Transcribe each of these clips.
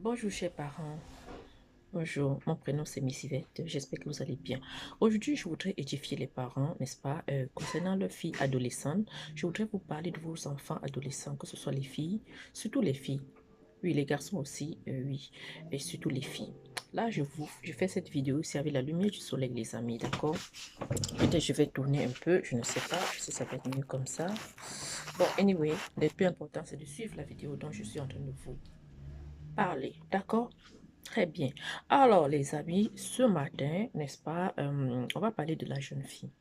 Bonjour chers parents, bonjour, mon prénom c'est Miss Yvette, j'espère que vous allez bien. Aujourd'hui je voudrais édifier les parents, n'est-ce pas, concernant leurs filles adolescentes. Je voudrais vous parler de vos enfants adolescents, que ce soit les filles, surtout les filles. Oui, les garçons aussi, oui, et surtout les filles. Là, je fais cette vidéo ici avec la lumière du soleil, les amis, d'accord? Peut-être je vais tourner un peu, je ne sais pas si ça va être mieux comme ça. Bon, anyway, le plus important, c'est de suivre la vidéo dont je suis en train de vous parler, d'accord? Très bien. Alors, les amis, ce matin, n'est-ce pas, on va parler de la jeune fille.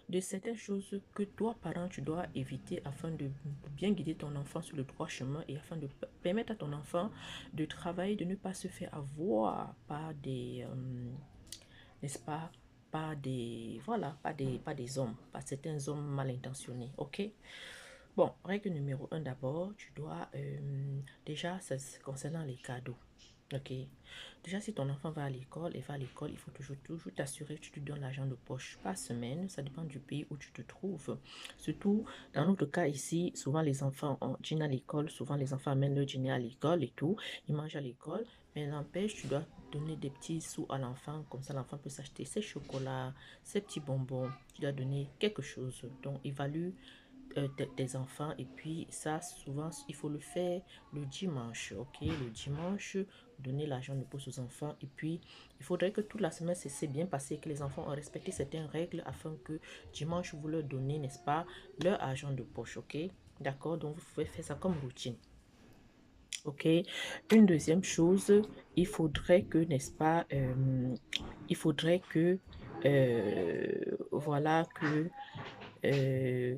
De certaines choses que toi, parent, tu dois éviter afin de bien guider ton enfant sur le droit chemin et afin de permettre à ton enfant de travailler, de ne pas se faire avoir par des, n'est-ce pas, par des, voilà, pas des hommes, pas certains hommes mal intentionnés, ok? Bon, règle numéro un d'abord, tu dois, déjà, c'est concernant les cadeaux. Ok. Déjà, si ton enfant va à l'école et va à l'école, il faut toujours t'assurer que tu te donnes l'argent de poche par semaine. Ça dépend du pays où tu te trouves. Surtout, dans notre cas ici, souvent les enfants ont dîner à l'école. Souvent, les enfants amènent leur dîner à l'école et tout. Ils mangent à l'école. Mais n'empêche, tu dois donner des petits sous à l'enfant. Comme ça, l'enfant peut s'acheter ses chocolats, ses petits bonbons. Tu dois donner quelque chose. Donc, évalue tes enfants et puis ça souvent il faut le faire le dimanche, ok, le dimanche, donner l'argent de poche aux enfants et puis il faudrait que toute la semaine c'est bien passé, que les enfants ont respecté certaines règles afin que dimanche vous leur donnez, n'est-ce pas, leur argent de poche, ok, d'accord, donc vous pouvez faire ça comme routine. Ok, une deuxième chose, il faudrait que, n'est-ce pas, il faudrait que, voilà, que, euh,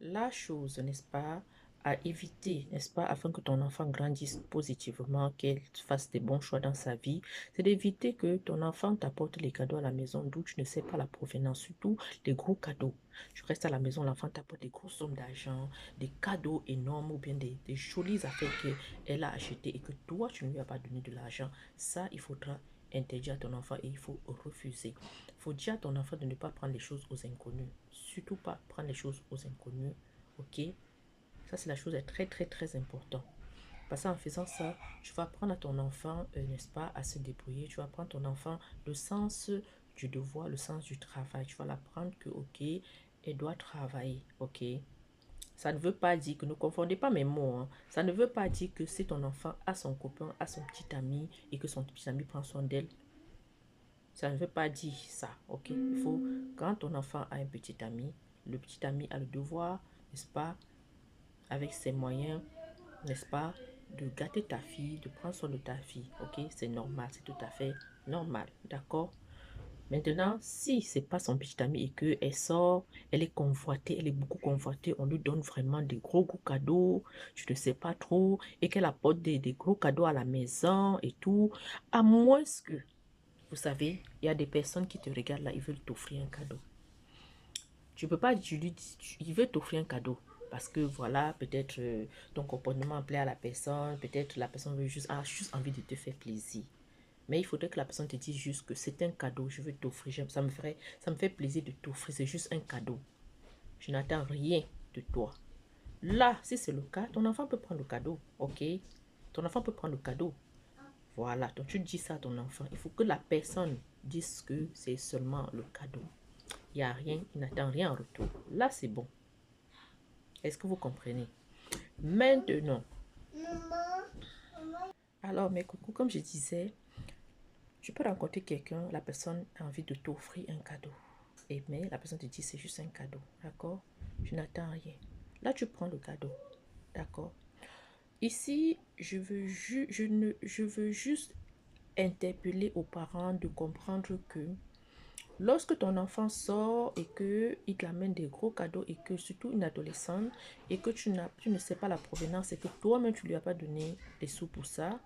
la chose, n'est-ce pas, à éviter, n'est-ce pas, afin que ton enfant grandisse positivement, qu'elle fasse des bons choix dans sa vie, c'est d'éviter que ton enfant t'apporte les cadeaux à la maison d'où tu ne sais pas la provenance, surtout les gros cadeaux. Tu restes à la maison, l'enfant t'apporte des grosses sommes d'argent, des cadeaux énormes ou bien des jolies affaires qu'elle a achetées et que toi, tu ne lui as pas donné de l'argent. Ça, il faudra interdire à ton enfant et il faut refuser. Il faut dire à ton enfant de ne pas prendre les choses aux inconnus. Surtout pas prendre les choses aux inconnus. Ok? Ça, c'est la chose très, très, très importante. Parce qu'en faisant ça, tu vas apprendre à ton enfant, n'est-ce pas, à se débrouiller. Tu vas apprendre à ton enfant le sens du devoir, le sens du travail. Tu vas l'apprendre que, ok, elle doit travailler. Ok? Ça ne veut pas dire que, ne confondez pas mes mots, hein. Ça ne veut pas dire que si ton enfant a son copain, a son petit ami et que son petit ami prend soin d'elle, ça ne veut pas dire ça, ok? Il faut, quand ton enfant a un petit ami, le petit ami a le devoir, n'est-ce pas, avec ses moyens, n'est-ce pas, de gâter ta fille, de prendre soin de ta fille, ok? C'est normal, c'est tout à fait normal, d'accord? Maintenant, si c'est pas son petit ami et qu'elle sort, elle est convoitée, elle est beaucoup convoitée, on lui donne vraiment des gros cadeaux, je ne sais pas trop, et qu'elle apporte des gros cadeaux à la maison et tout, à moins que vous savez, il y a des personnes qui te regardent là, ils veulent t'offrir un cadeau. Tu peux pas, tu lui dis, il veut t'offrir un cadeau. Parce que voilà, peut-être ton comportement plaît à la personne, peut-être la personne veut juste, a juste envie de te faire plaisir. Mais il faudrait que la personne te dise juste que c'est un cadeau, je veux t'offrir, ça me fait plaisir de t'offrir, c'est juste un cadeau. Je n'attends rien de toi. Là, si c'est le cas, ton enfant peut prendre le cadeau, ok? Ton enfant peut prendre le cadeau. Voilà, donc tu dis ça à ton enfant. Il faut que la personne dise que c'est seulement le cadeau. Il n'y a rien, il n'attend rien en retour. Là, c'est bon. Est-ce que vous comprenez? Maintenant, alors mes coucous, comme je disais, tu peux rencontrer quelqu'un, la personne a envie de t'offrir un cadeau. Mais la personne te dit c'est juste un cadeau, d'accord? Je n'attends rien. Là, tu prends le cadeau, d'accord? Ici, je veux juste interpeller aux parents de comprendre que lorsque ton enfant sort et qu'il t'amène des gros cadeaux et que surtout une adolescente et que tu ne sais pas la provenance et que toi-même tu ne lui as pas donné des sous pour ça,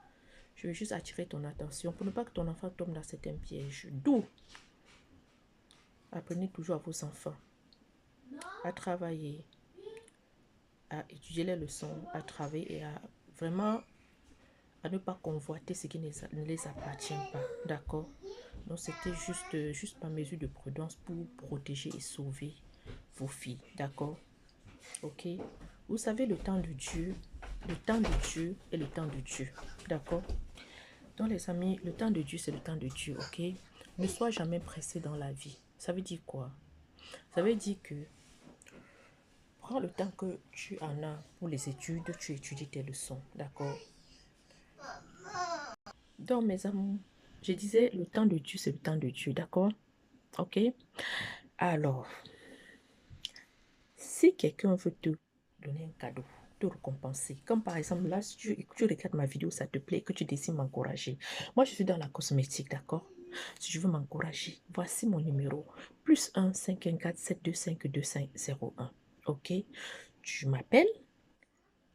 je veux juste attirer ton attention pour ne pas que ton enfant tombe dans certains pièges. D'où apprenez toujours à vos enfants à travailler, à étudier les leçons, à travailler et à vraiment à ne pas convoiter ce qui ne les appartient pas. D'accord? Donc c'était juste par mesure de prudence pour protéger et sauver vos filles. D'accord? Ok? Vous savez, le temps de Dieu, le temps de Dieu est le temps de Dieu. D'accord? Donc les amis, le temps de Dieu, c'est le temps de Dieu, ok? Ne sois jamais pressé dans la vie. Ça veut dire quoi? Ça veut dire que prends le temps que tu en as pour les études, tu étudies tes leçons, d'accord? Donc mes amours, je disais, le temps de Dieu, c'est le temps de Dieu, d'accord? Ok? Alors, si quelqu'un veut te donner un cadeau, te récompenser, comme par exemple là, si tu regardes ma vidéo, ça te plaît, que tu décides m'encourager. Moi, je suis dans la cosmétique, d'accord? Si je veux m'encourager, voici mon numéro. +1 514 725 2501. Ok? Tu m'appelles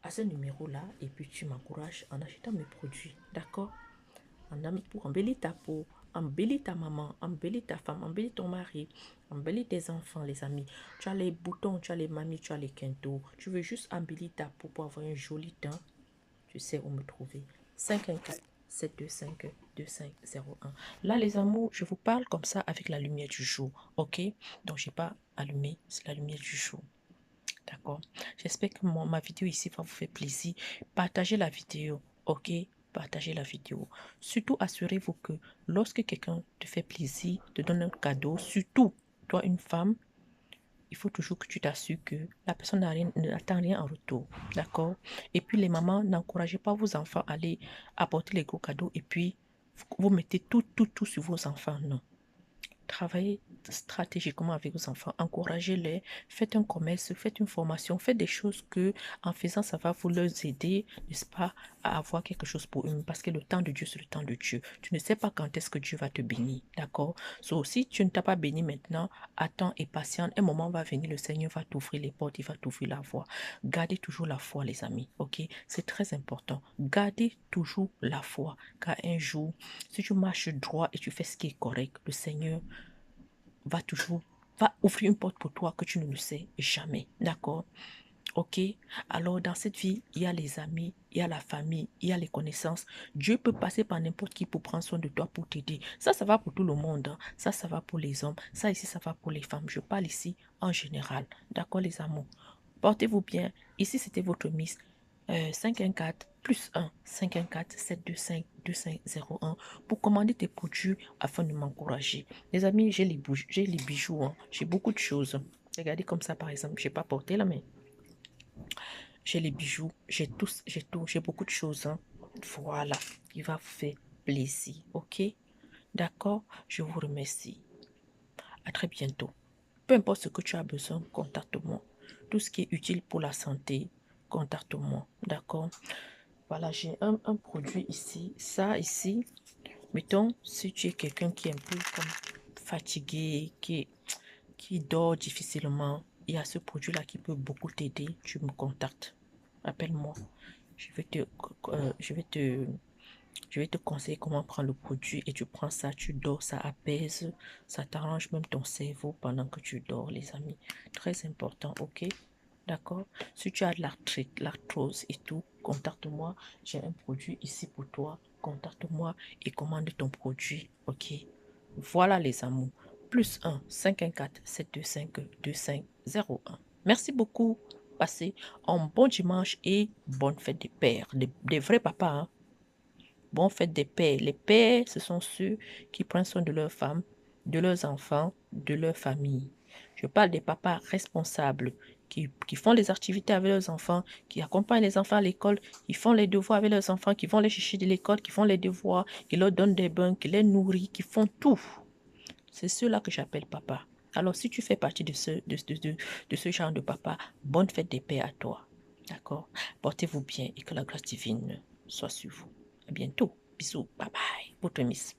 à ce numéro-là et puis tu m'encourages en achetant mes produits, d'accord? Pour embellir ta peau, embellir ta maman, embellir ta femme, embellir ton mari, embellir tes enfants, les amis. Tu as les boutons, tu as les mamies, tu as les quintaux. Tu veux juste embellir ta peau pour avoir un joli teint. Tu sais où me trouver. 514 725 2501. Là, les amours, je vous parle comme ça avec la lumière du jour. Ok? Donc, je n'ai pas allumé, c'est la lumière du jour. D'accord? J'espère que ma vidéo ici va vous faire plaisir. Partagez la vidéo. Ok? Partagez la vidéo. Surtout, assurez-vous que lorsque quelqu'un te fait plaisir, te donne un cadeau, surtout toi, une femme, il faut toujours que tu t'assures que la personne n'attend rien en retour. D'accord? Et puis, les mamans, n'encouragez pas vos enfants à aller apporter les gros cadeaux et puis vous mettez tout sur vos enfants. Non. Travaillez stratégiquement avec vos enfants, encouragez-les, faites un commerce, faites une formation, faites des choses que, en faisant, ça va vous leur aider, n'est-ce pas, à avoir quelque chose pour eux. Parce que le temps de Dieu, c'est le temps de Dieu. Tu ne sais pas quand est-ce que Dieu va te bénir, d'accord? So, si tu ne t'as pas béni maintenant, attends et patiente. Un moment va venir, le Seigneur va t'ouvrir les portes, il va t'ouvrir la voie. Gardez toujours la foi, les amis, ok? C'est très important. Gardez toujours la foi, car un jour, si tu marches droit et tu fais ce qui est correct, le Seigneur va ouvrir une porte pour toi que tu ne le sais jamais. D'accord? Ok? Alors, dans cette vie, il y a les amis, il y a la famille, il y a les connaissances. Dieu peut passer par n'importe qui pour prendre soin de toi, pour t'aider. Ça va pour tout le monde. Hein. Ça va pour les hommes. Ça ici, ça va pour les femmes. Je parle ici en général. D'accord, les amours? Portez-vous bien. Ici, c'était votre Miss 514 +1 514 725 2501 pour commander tes produits afin de m'encourager. Les amis, j'ai les bijoux. Hein. J'ai beaucoup de choses. Regardez comme ça, par exemple. Je n'ai pas porté là, mais j'ai les bijoux. J'ai tout. J'ai beaucoup de choses. Hein. Voilà. Il va vous faire plaisir. OK? D'accord? Je vous remercie. À très bientôt. Peu importe ce que tu as besoin, contacte-moi. Tout ce qui est utile pour la santé, contacte-moi. D'accord? Voilà, j'ai un produit ici. Ça, ici, mettons, si tu es quelqu'un qui est un peu comme fatigué, qui dort difficilement, il y a ce produit-là qui peut beaucoup t'aider. Tu me contactes. Appelle-moi. Je vais te conseiller comment prendre le produit et tu prends ça, tu dors, ça apaise, ça t'arrange même ton cerveau pendant que tu dors, les amis. Très important, ok? D'accord? Si tu as de l'arthrite, l'arthrose et tout, contacte-moi. J'ai un produit ici pour toi. Contacte-moi et commande ton produit, ok? Voilà les amours. +1 514 725 2501. Merci beaucoup. Passez un bon dimanche et bonne fête des pères, des vrais papas, hein? Bonne fête des pères. Les pères, ce sont ceux qui prennent soin de leurs femmes, de leurs enfants, de leur famille. Je parle des papas responsables qui font les activités avec leurs enfants, qui accompagnent les enfants à l'école, qui font les devoirs avec leurs enfants, qui vont les chercher de l'école, qui font les devoirs, qui leur donnent des bains, qui les nourrissent, qui font tout. C'est ceux-là que j'appelle papa. Alors, si tu fais partie de ce genre de papa, bonne fête des pères à toi. D'accord? Portez-vous bien et que la grâce divine soit sur vous. À bientôt. Bisous. Bye bye. Votre Miss.